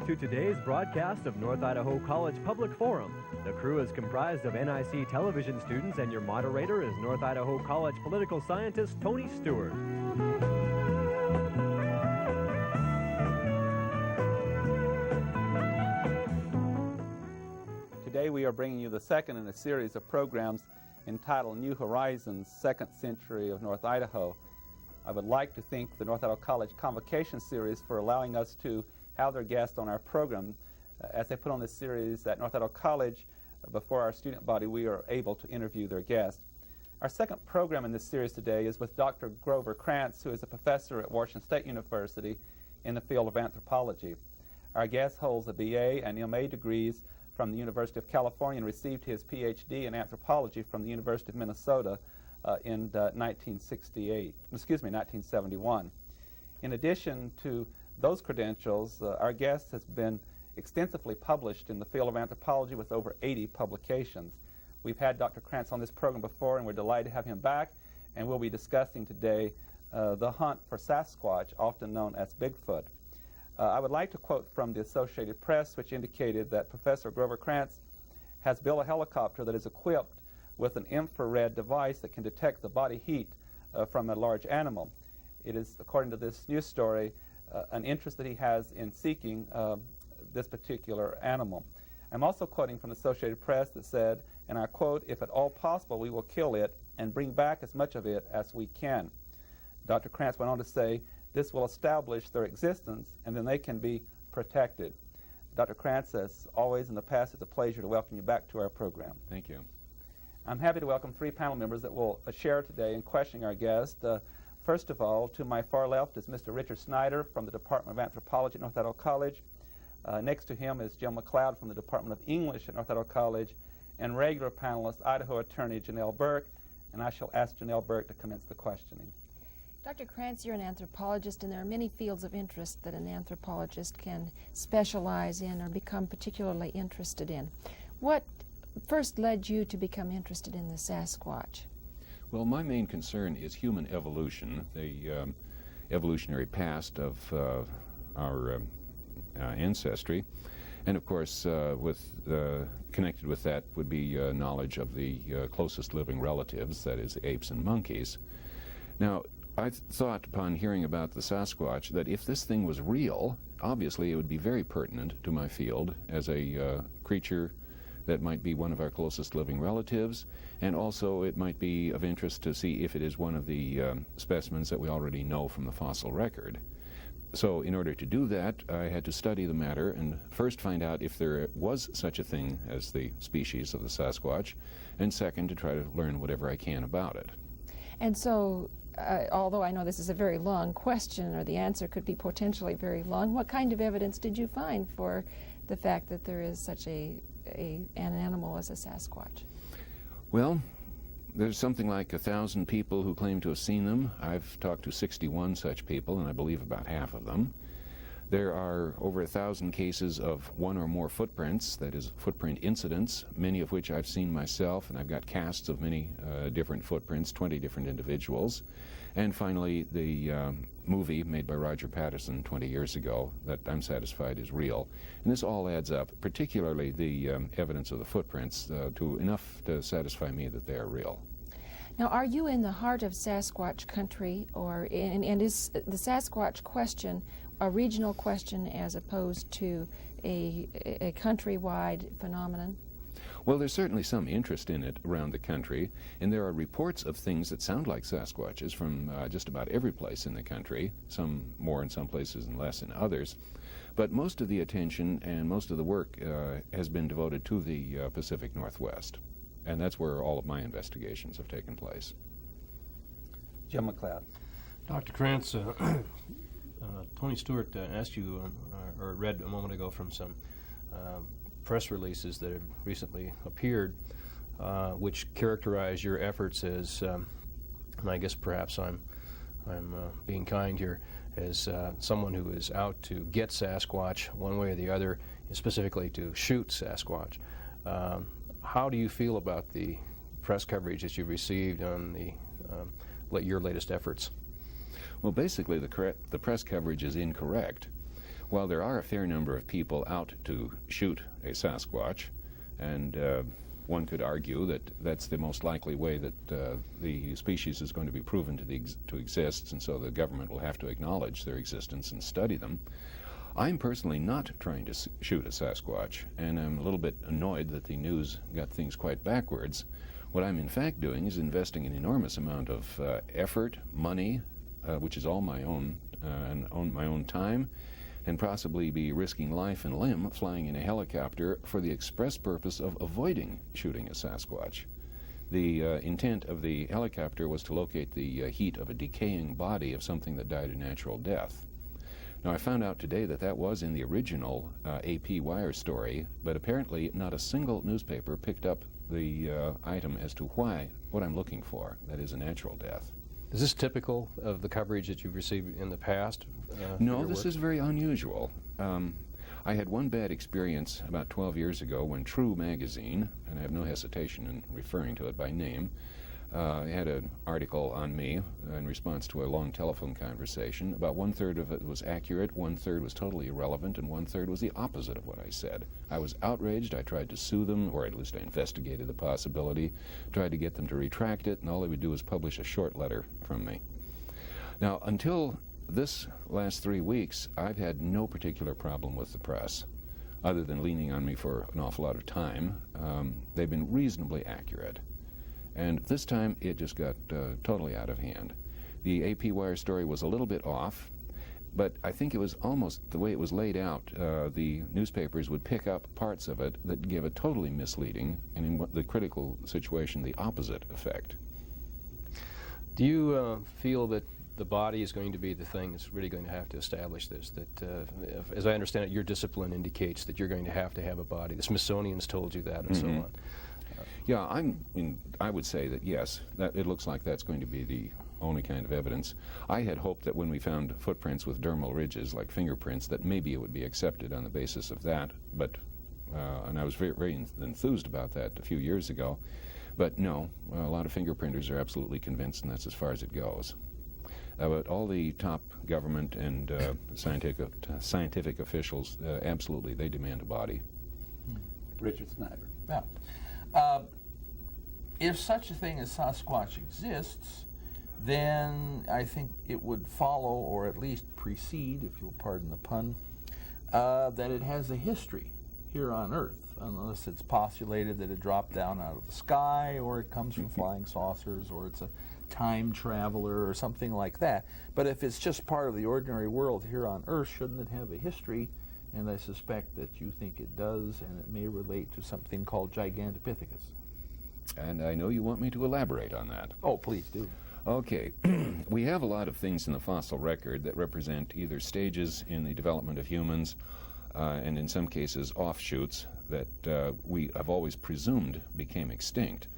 to today's broadcast of North Idaho College Public Forum. The crew is comprised of NIC television students, and your moderator is North Idaho College political scientist Tony Stewart. Today we are bringing you the second in a series of programs entitled New Horizons, Second Century of North Idaho. I would like to thank the North Idaho College Convocation Series for allowing us to have their guests on our program. As they put on this series at North Idaho College, before our student body, we are able to interview their guests. Our second program in this series today is with Dr. Grover Krantz, who is a professor at Washington State University in the field of anthropology. Our guest holds a BA and MA degrees from the University of California and received his PhD in anthropology from the University of Minnesota in 1971. In addition to those credentials, our guest has been extensively published in the field of anthropology with over 80 publications. We've had Dr. Krantz on this program before, and we're delighted to have him back, and we'll be discussing today the hunt for Sasquatch, often known as Bigfoot. I would like to quote from the Associated Press, which indicated that Professor Grover Krantz has built a helicopter that is equipped with an infrared device that can detect the body heat from a large animal. It is, according to this news story, an interest that he has in seeking this particular animal. I'm also quoting from the Associated Press that said, and I quote, "If at all possible, we will kill it and bring back as much of it as we can." Dr. Krantz went on to say, "This will establish their existence, and then they can be protected." Dr. Krantz, as always in the past, it's a pleasure to welcome you back to our program. Thank you. I'm happy to welcome three panel members that will share today in questioning our guest. First of all, to my far left is Mr. Richard Snyder from the Department of Anthropology at North Idaho College. Next to him is Jim McLeod from the Department of English at North Idaho College, and regular panelist, Idaho Attorney Janelle Burke, and I shall ask Janelle Burke to commence the questioning. Dr. Krantz, you're an anthropologist, and there are many fields of interest that an anthropologist can specialize in or become particularly interested in. What first led you to become interested in the Sasquatch? Well, my main concern is human evolution, the evolutionary past of our ancestry. And of course, connected with that would be knowledge of the closest living relatives, that is, apes and monkeys. Now, I thought upon hearing about the Sasquatch that if this thing was real, obviously it would be very pertinent to my field as a creature that might be one of our closest living relatives, and also it might be of interest to see if it is one of the specimens that we already know from the fossil record. So in order to do that, I had to study the matter and first find out if there was such a thing as the species of the Sasquatch, and second, to try to learn whatever I can about it. And so, although I know this is a very long question, or the answer could be potentially very long, what kind of evidence did you find for the fact that there is such an animal as a Sasquatch? Well, there's something like 1,000 people who claim to have seen them. I've talked to 61 such people, and I believe about half of them. There are over 1,000 cases of one or more footprints, that is, footprint incidents, many of which I've seen myself, and I've got casts of many different footprints, 20 different individuals. And finally, the movie made by Roger Patterson 20 years ago that I'm satisfied is real. And this all adds up, particularly the evidence of the footprints, to enough to satisfy me that they are real. Now, are you in the heart of Sasquatch country, and is the Sasquatch question a regional question as opposed to a countrywide phenomenon? Well, there's certainly some interest in it around the country, and there are reports of things that sound like Sasquatches from just about every place in the country, some more in some places and less in others. But most of the attention and most of the work has been devoted to the Pacific Northwest, and that's where all of my investigations have taken place. Jim McLeod. Dr. Krantz, Tony Stewart asked you, or read a moment ago from some press releases that have recently appeared, which characterize your efforts as, and I guess perhaps I'm being kind here, as someone who is out to get Sasquatch one way or the other, specifically to shoot Sasquatch. How do you feel about the press coverage that you've received on your latest efforts? Well, basically the press coverage is incorrect. While there are a fair number of people out to shoot a Sasquatch, and one could argue that that's the most likely way that the species is going to be proven to exist, and so the government will have to acknowledge their existence and study them. I'm personally not trying to shoot a Sasquatch, and I'm a little bit annoyed that the news got things quite backwards. What I'm in fact doing is investing an enormous amount of effort, money, which is all my own, and my own time, and possibly be risking life and limb flying in a helicopter for the express purpose of avoiding shooting a Sasquatch. The intent of the helicopter was to locate the heat of a decaying body of something that died a natural death. Now, I found out today that that was in the original AP Wire story, but apparently not a single newspaper picked up the item as to what I'm looking for, that is a natural death. Is this typical of the coverage that you've received in the past? No, this is very unusual. I had one bad experience about 12 years ago when True magazine, and I have no hesitation in referring to it by name, had an article on me in response to a long telephone conversation. About 1/3 of it was accurate, 1/3 was totally irrelevant, and 1/3 was the opposite of what I said. I was outraged. I tried to sue them, or at least I investigated the possibility, tried to get them to retract it, and all they would do was publish a short letter from me. Now, until this last 3 weeks, I've had no particular problem with the press, other than leaning on me for an awful lot of time. They've been reasonably accurate. And this time, it just got totally out of hand. The AP Wire story was a little bit off, but I think it was almost the way it was laid out. The newspapers would pick up parts of it that give a totally misleading, and in the critical situation, the opposite effect. Do you feel that the body is going to be the thing that's really going to have to establish this? That, as I understand it, your discipline indicates that you're going to have a body. The Smithsonian's told you that, and so on. Yeah, I would say that yes, that it looks like that's going to be the only kind of evidence. I had hoped that when we found footprints with dermal ridges, like fingerprints, that maybe it would be accepted on the basis of that. But and I was very, very enthused about that a few years ago. But no, a lot of fingerprinters are absolutely convinced, and that's as far as it goes. But all the top government and scientific officials, absolutely, they demand a body. Richard Snyder. Yeah. If such a thing as Sasquatch exists, then I think it would follow, or at least precede, if you'll pardon the pun, that it has a history here on Earth, unless it's postulated that it dropped down out of the sky, or it comes from flying saucers, or it's a time traveler, or something like that. But if it's just part of the ordinary world here on Earth, shouldn't it have a history? And I suspect that you think it does, and it may relate to something called Gigantopithecus. And I know you want me to elaborate on that. Oh, please do. Okay. We have a lot of things in the fossil record that represent either stages in the development of humans, and in some cases offshoots that we have always presumed became extinct.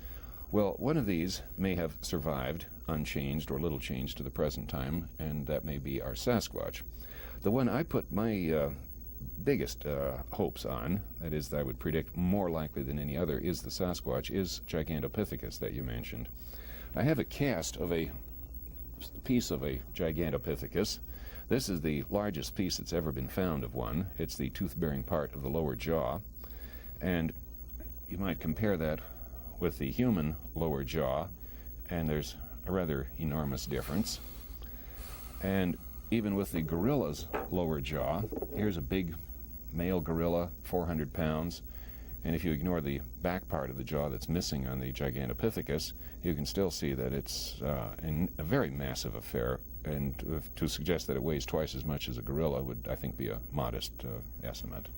Well, one of these may have survived unchanged or little changed to the present time, and that may be our Sasquatch. The one I put my biggest hopes on, that is, that I would predict more likely than any other, is the Sasquatch, is Gigantopithecus that you mentioned. I have a cast of a piece of a Gigantopithecus. This is the largest piece that's ever been found of one. It's the tooth-bearing part of the lower jaw, and you might compare that with the human lower jaw, and there's a rather enormous difference. And even with the gorilla's lower jaw, here's a big male gorilla, 400 pounds, and if you ignore the back part of the jaw that's missing on the Gigantopithecus, you can still see that it's a very massive affair, and to suggest that it weighs twice as much as a gorilla would, I think, be a modest estimate.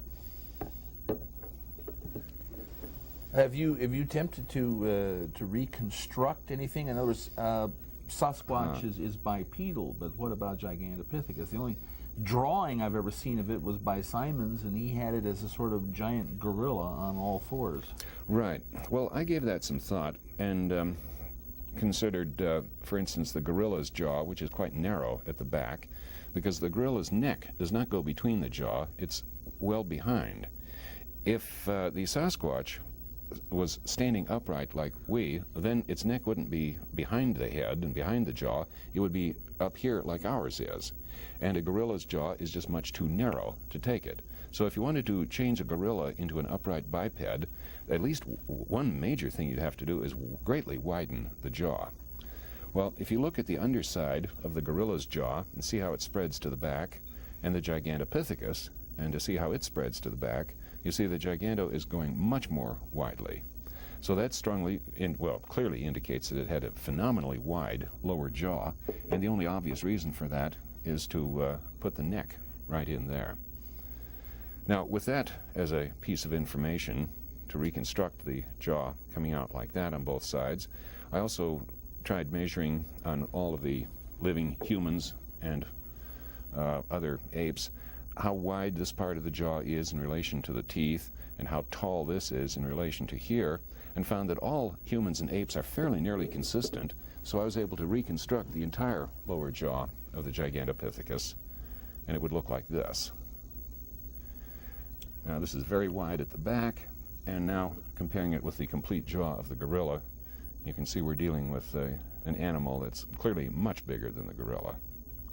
Have you attempted to reconstruct anything? In other words, Sasquatch is bipedal, but what about Gigantopithecus? The only drawing I've ever seen of it was by Simons, and he had it as a sort of giant gorilla on all fours. Right. Well, I gave that some thought and considered, for instance, the gorilla's jaw, which is quite narrow at the back, because the gorilla's neck does not go between the jaw, it's well behind. If the Sasquatch was standing upright like we, then its neck wouldn't be behind the head and behind the jaw. It would be up here like ours is. And a gorilla's jaw is just much too narrow to take it. So if you wanted to change a gorilla into an upright biped, at least one major thing you'd have to do is greatly widen the jaw. Well, if you look at the underside of the gorilla's jaw and see how it spreads to the back, and the Gigantopithecus, and to see how it spreads to the back, you see the Giganto is going much more widely. So that clearly indicates that it had a phenomenally wide lower jaw, and the only obvious reason for that is to put the neck right in there. Now, with that as a piece of information to reconstruct the jaw coming out like that on both sides, I also tried measuring on all of the living humans and other apes how wide this part of the jaw is in relation to the teeth and how tall this is in relation to here, and found that all humans and apes are fairly nearly consistent. So I was able to reconstruct the entire lower jaw of the Gigantopithecus, and it would look like this. Now this is very wide at the back, and now comparing it with the complete jaw of the gorilla, you can see we're dealing with an animal that's clearly much bigger than the gorilla.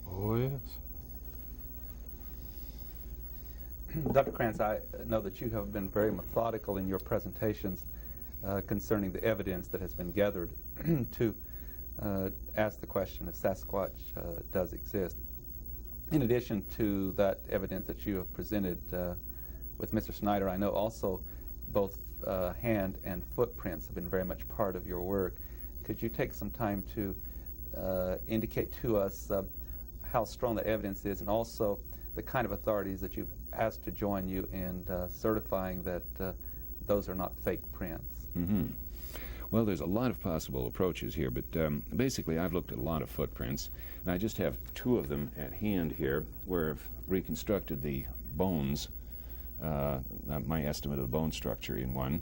Oh, yes. Dr. Krantz, I know that you have been very methodical in your presentations concerning the evidence that has been gathered to ask the question if Sasquatch does exist. In addition to that evidence that you have presented with Mr. Snyder, I know also both hand and footprints have been very much part of your work. Could you take some time to indicate to us how strong the evidence is, and also the kind of authorities that you've asked to join you in certifying that those are not fake prints? Mm-hmm. Well, there's a lot of possible approaches here, but basically I've looked at a lot of footprints, and I just have two of them at hand here where I've reconstructed the bones, my estimate of the bone structure in one.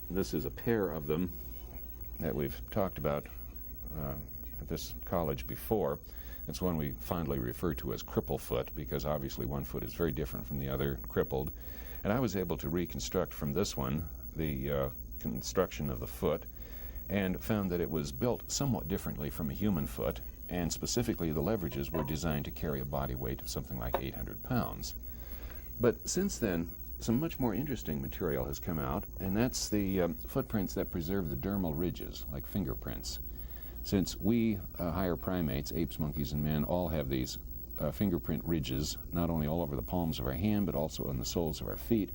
This is a pair of them that we've talked about at this college before. It's one we fondly refer to as cripple foot, because obviously one foot is very different from the other, crippled. And I was able to reconstruct from this one the construction of the foot, and found that it was built somewhat differently from a human foot, and specifically the leverages were designed to carry a body weight of something like 800 pounds. But since then, some much more interesting material has come out, and that's the footprints that preserve the dermal ridges, like fingerprints. Since we higher primates, apes, monkeys, and men, all have these fingerprint ridges, not only all over the palms of our hand, but also on the soles of our feet,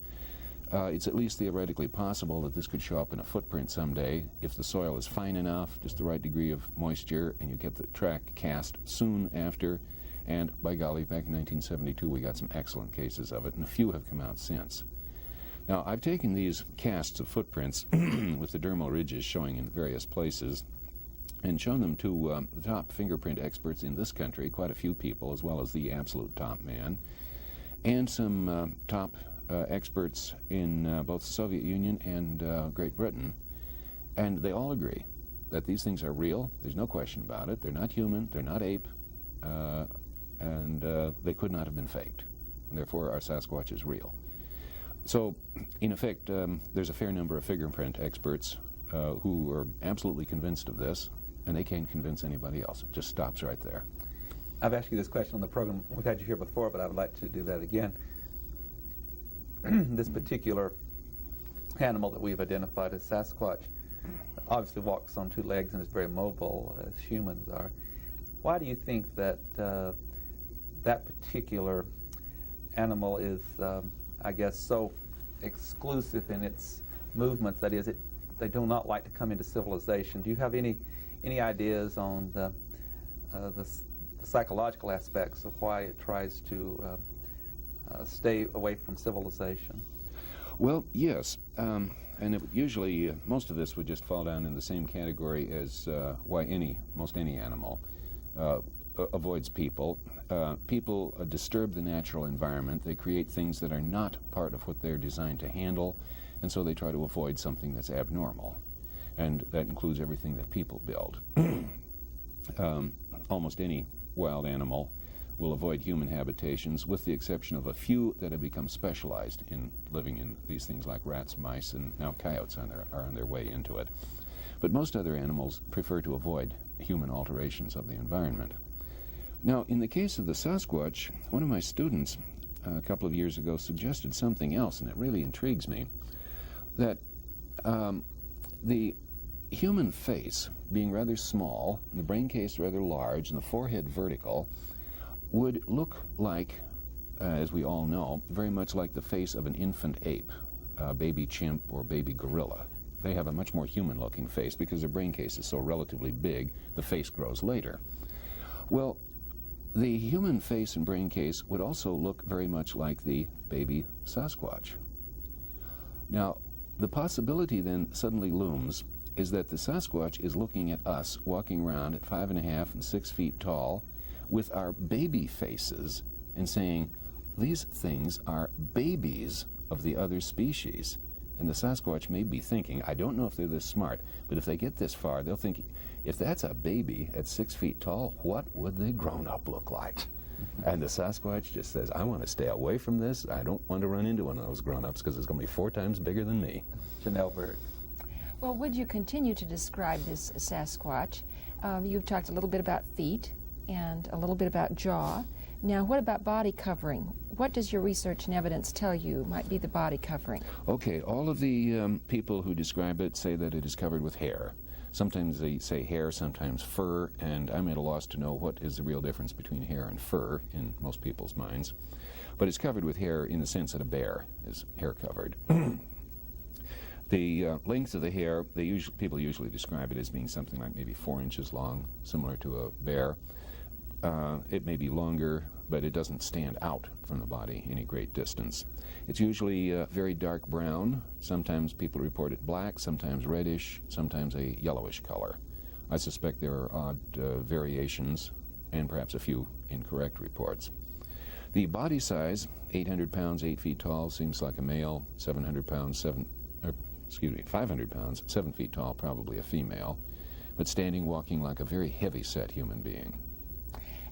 it's at least theoretically possible that this could show up in a footprint someday if the soil is fine enough, just the right degree of moisture, and you get the track cast soon after. And by golly, back in 1972 we got some excellent cases of it, and a few have come out since. Now, I've taken these casts of footprints with the dermal ridges showing in various places and shown them to the top fingerprint experts in this country, quite a few people, as well as the absolute top man, and some top experts in both the Soviet Union and Great Britain. And they all agree that these things are real. There's no question about it. They're not human. They're not ape. And they could not have been faked. And therefore, our Sasquatch is real. So, in effect, there's a fair number of fingerprint experts who are absolutely convinced of this, and they can't convince anybody else. It just stops right there. I've asked you this question on the program. We've had you here before, but I would like to do that again. This particular animal that we've identified as Sasquatch obviously walks on two legs and is very mobile, as humans are. Why do you think that that particular animal is, I guess, so exclusive in its movements? That is, they do not like to come into civilization. Do you have any ideas on the psychological aspects of why it tries to stay away from civilization? Well, yes, and usually most of this would just fall down in the same category as why most any animal avoids people. People disturb the natural environment. They create things that are not part of what they're designed to handle, and so they try to avoid something that's abnormal. And that includes everything that people build. Almost any wild animal will avoid human habitations, with the exception of a few that have become specialized in living in these things like rats, mice, and now coyotes are on their way into it. But most other animals prefer to avoid human alterations of the environment. Now, in the case of the Sasquatch, one of my students a couple of years ago suggested something else, and it really intrigues me, that the human face, being rather small, and the brain case rather large, and the forehead vertical, would look like, as we all know, very much like the face of an infant ape, a baby chimp or baby gorilla. They have a much more human-looking face because their brain case is so relatively big, the face grows later. Well, the human face and brain case would also look very much like the baby Sasquatch. Now, the possibility then suddenly looms is that the Sasquatch is looking at us walking around at 5.5 and 6 feet tall with our baby faces and saying, these things are babies of the other species. And the Sasquatch may be thinking, I don't know if they're this smart, but if they get this far, they'll think, if that's a baby at 6 feet tall, what would the grown-up look like? And the Sasquatch just says, I want to stay away from this. I don't want to run into one of those grown-ups because it's going to be 4 times bigger than me. Janelle Berg. Well, would you continue to describe this Sasquatch? You've talked a little bit about feet and a little bit about jaw. Now, what about body covering? What does your research and evidence tell you might be the body covering? Okay, all of the people who describe it say that it is covered with hair. Sometimes they say hair, sometimes fur, and I'm at a loss to know what is the real difference between hair and fur in most people's minds. But it's covered with hair in the sense that a bear is hair covered. The length of the hair, people usually describe it as being something like maybe 4 inches long, similar to a bear. It may be longer, but it doesn't stand out from the body any great distance. It's usually very dark brown. Sometimes people report it black, sometimes reddish, sometimes a yellowish color. I suspect there are odd variations and perhaps a few incorrect reports. The body size, 800 pounds, 8 feet tall, seems like a male. 500 pounds, 7 feet tall, probably a female, but standing, walking like a very heavy-set human being.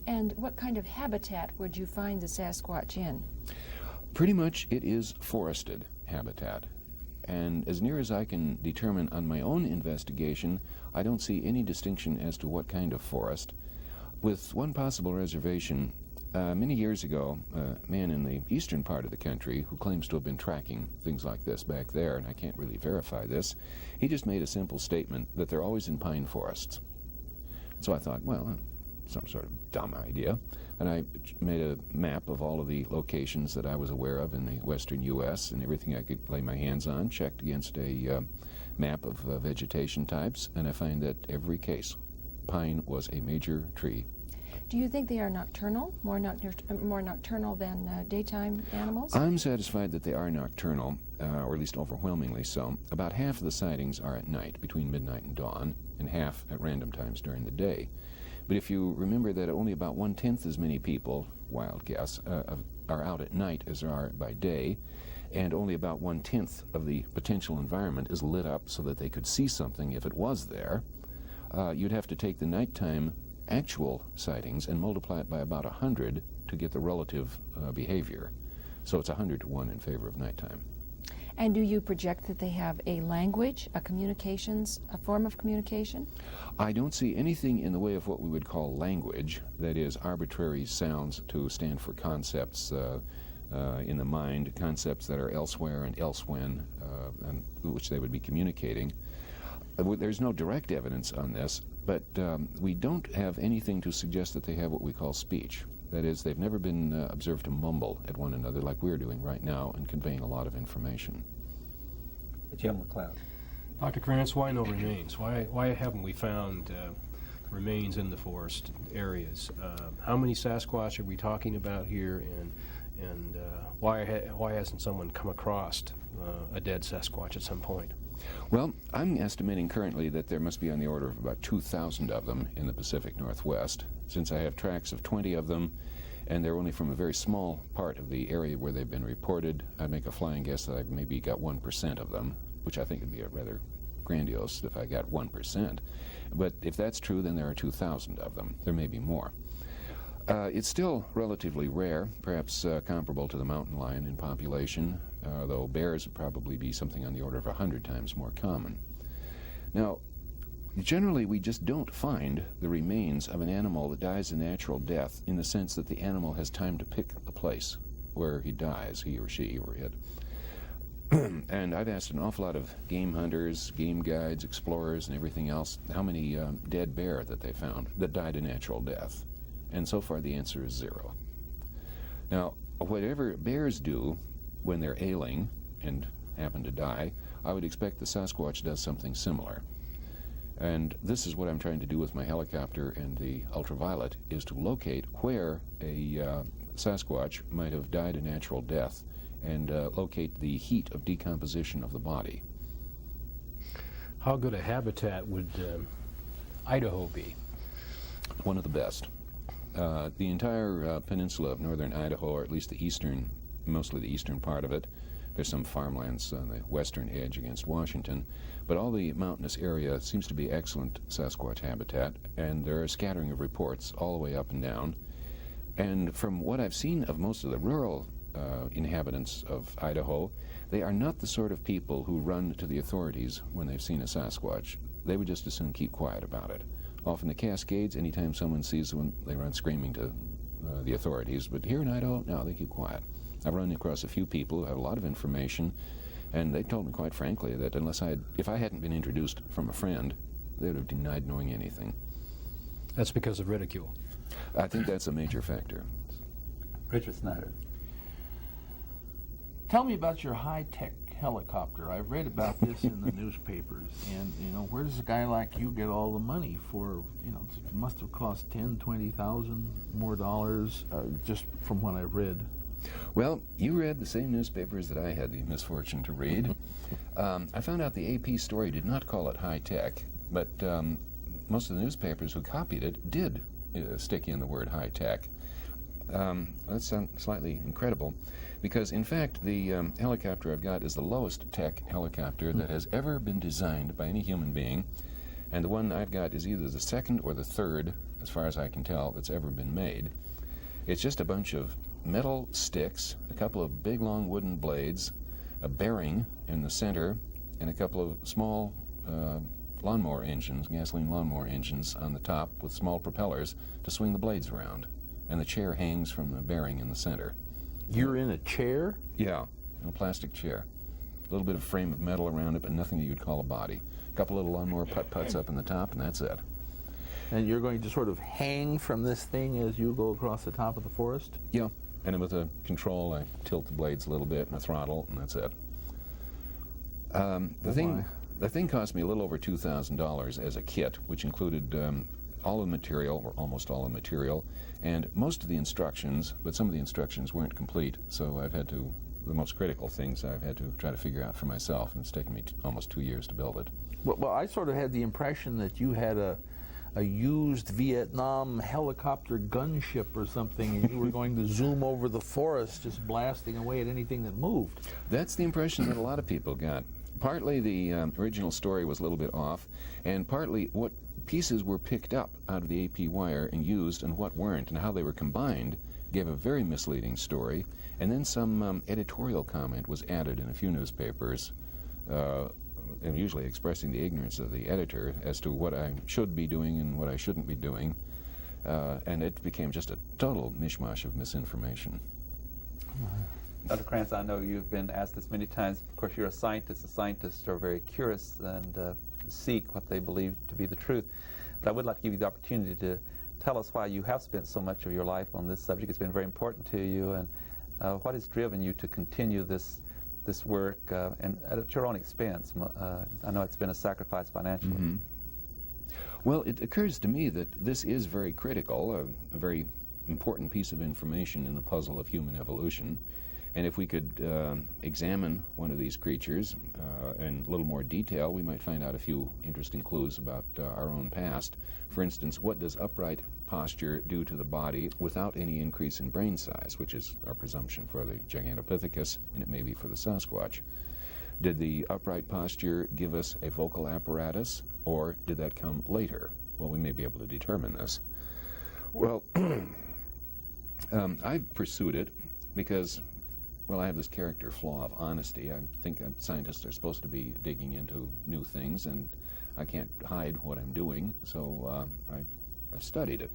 And what kind of habitat would you find the Sasquatch in? Pretty much it is forested habitat. And as near as I can determine on my own investigation, I don't see any distinction as to what kind of forest. With one possible reservation, many years ago, a man in the eastern part of the country who claims to have been tracking things like this back there, and I can't really verify this, he just made a simple statement that they're always in pine forests. So I thought, well, some sort of dumb idea, and I made a map of all of the locations that I was aware of in the western U.S. and everything I could lay my hands on, checked against a map of vegetation types, and I find that every case, pine was a major tree. Do you think they are nocturnal, more nocturnal than daytime animals? I'm satisfied that they are nocturnal, or at least overwhelmingly so. About half of the sightings are at night, between midnight and dawn, and half at random times during the day. But if you remember that only about 1/10 as many people, wild guess, are out at night as there are by day, and only about 1/10 of the potential environment is lit up so that they could see something if it was there, you'd have to take the nighttime actual sightings and multiply it by about 100 to get the relative behavior. So it's 100 to 1 in favor of nighttime. And do you project that they have a language, a form of communication? I don't see anything in the way of what we would call language, that is, arbitrary sounds to stand for concepts in the mind, concepts that are elsewhere and elsewhen, and which they would be communicating. There's no direct evidence on this, but we don't have anything to suggest that they have what we call speech. That is, they've never been observed to mumble at one another like we're doing right now and conveying a lot of information. Jim McLeod. Dr. Krantz, why no remains? Why haven't we found remains in the forest areas? How many Sasquatch are we talking about here, and why hasn't someone come across a dead Sasquatch at some point? Well, I'm estimating currently that there must be on the order of about 2,000 of them in the Pacific Northwest. Since I have tracks of 20 of them, and they're only from a very small part of the area where they've been reported, I'd make a flying guess that I've maybe got 1% of them, which I think would be rather grandiose if I got 1%. But if that's true, then there are 2,000 of them. There may be more. It's still relatively rare, perhaps comparable to the mountain lion in population, though bears would probably be something on the order of 100 times more common. Now, generally we just don't find the remains of an animal that dies a natural death in the sense that the animal has time to pick the place where he dies, he or she or it. And I've asked an awful lot of game hunters, game guides, explorers, and everything else how many dead bear that they found that died a natural death. And so far the answer is 0. Now, whatever bears do when they're ailing and happen to die, I would expect the Sasquatch does something similar. And this is what I'm trying to do with my helicopter and the ultraviolet, is to locate where a Sasquatch might have died a natural death and locate the heat of decomposition of the body. How good a habitat would Idaho be? One of the best. The entire peninsula of northern Idaho, or at least the eastern, mostly the eastern part of it, there's some farmlands on the western edge against Washington, but all the mountainous area seems to be excellent Sasquatch habitat, and there are a scattering of reports all the way up and down. And from what I've seen of most of the rural inhabitants of Idaho, they are not the sort of people who run to the authorities when they've seen a Sasquatch. They would just as soon keep quiet about it. Off in the Cascades, anytime someone sees one, they run screaming to the authorities. But here in Idaho, no, they keep quiet. I've run across a few people who have a lot of information, and they told me quite frankly that if I hadn't been introduced from a friend, they would have denied knowing anything. That's because of ridicule. I think that's a major factor. Richard Snyder. Tell me about your high-tech helicopter. I've read about this in the newspapers, and where does a guy like you get all the money for? It must have cost $10,000-$20,000 more dollars, just from what I've read. Well, you read the same newspapers that I had the misfortune to read. I found out the AP story did not call it high-tech, but most of the newspapers who copied it did stick in the word high-tech. That sounds slightly incredible, because in fact the helicopter I've got is the lowest tech helicopter that has ever been designed by any human being, and the one I've got is either the second or the third, as far as I can tell, that's ever been made. It's just a bunch of metal sticks, a couple of big long wooden blades, a bearing in the center, and a couple of small lawnmower engines, gasoline lawnmower engines on the top with small propellers to swing the blades around. And the chair hangs from the bearing in the center. You're in a chair? Yeah, a plastic chair. A little bit of frame of metal around it, but nothing that you'd call a body. A couple little lawnmower putt-putts up in the top, and that's it. And you're going to sort of hang from this thing as you go across the top of the forest? Yeah, and with a control, I tilt the blades a little bit and a throttle, and that's it. The thing cost me a little over $2,000 as a kit, which included all the material, or almost all the material, and most of the instructions, but some of the instructions weren't complete, so I've had to, the most critical things I've had to try to figure out for myself, and it's taken me almost 2 years to build it. Well, I sort of had the impression that you had a used Vietnam helicopter gunship or something, and you were going to zoom over the forest just blasting away at anything that moved. That's the impression that a lot of people got. Partly the original story was a little bit off, and partly what pieces were picked up out of the AP wire and used and what weren't, and how they were combined gave a very misleading story. And then some editorial comment was added in a few newspapers, and usually expressing the ignorance of the editor as to what I should be doing and what I shouldn't be doing. And it became just a total mishmash of misinformation. Dr. Krantz, I know you've been asked this many times. Of course, you're a scientist. The scientists are very curious and seek what they believe to be the truth. But I would like to give you the opportunity to tell us why you have spent so much of your life on this subject. It's been very important to you, and what has driven you to continue this work and at your own expense. I know it's been a sacrifice financially. Mm-hmm. Well, it occurs to me that this is very critical, a very important piece of information in the puzzle of human evolution. And if we could examine one of these creatures in a little more detail, we might find out a few interesting clues about our own past. For instance, what does upright posture do to the body without any increase in brain size, which is our presumption for the Gigantopithecus, and it may be for the Sasquatch. Did the upright posture give us a vocal apparatus, or did that come later? Well, we may be able to determine this. Well, I've pursued it because, well, I have this character flaw of honesty. I think scientists are supposed to be digging into new things, and I can't hide what I'm doing, so I've studied it.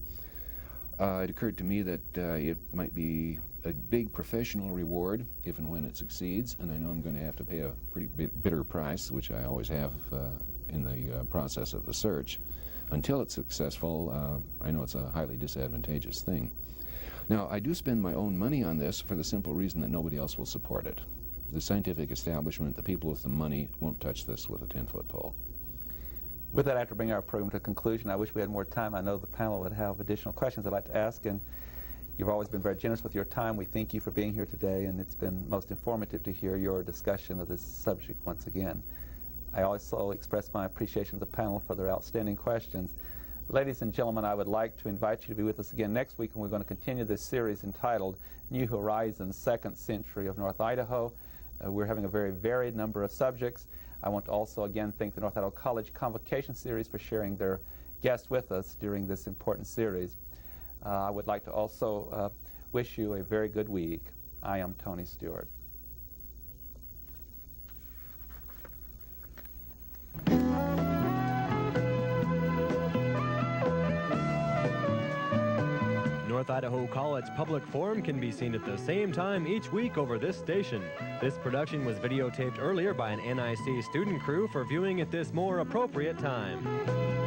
It occurred to me that it might be a big professional reward if and when it succeeds, and I know I'm going to have to pay a pretty bitter price, which I always have in the process of the search. Until it's successful, I know it's a highly disadvantageous thing. Now, I do spend my own money on this for the simple reason that nobody else will support it. The scientific establishment, the people with the money, won't touch this with a 10-foot pole. With that, I have to bring our program to a conclusion. I wish we had more time. I know the panel would have additional questions I'd like to ask, and you've always been very generous with your time. We thank you for being here today, and it's been most informative to hear your discussion of this subject once again. I also express my appreciation to the panel for their outstanding questions. Ladies and gentlemen, I would like to invite you to be with us again next week, and we're going to continue this series entitled New Horizons, 2nd Century of North Idaho. We're having a very varied number of subjects. I want to also again thank the North Idaho College Convocation Series for sharing their guests with us during this important series. I would like to also wish you a very good week. I am Tony Stewart. North Idaho College Public Forum can be seen at the same time each week over this station. This production was videotaped earlier by an NIC student crew for viewing at this more appropriate time.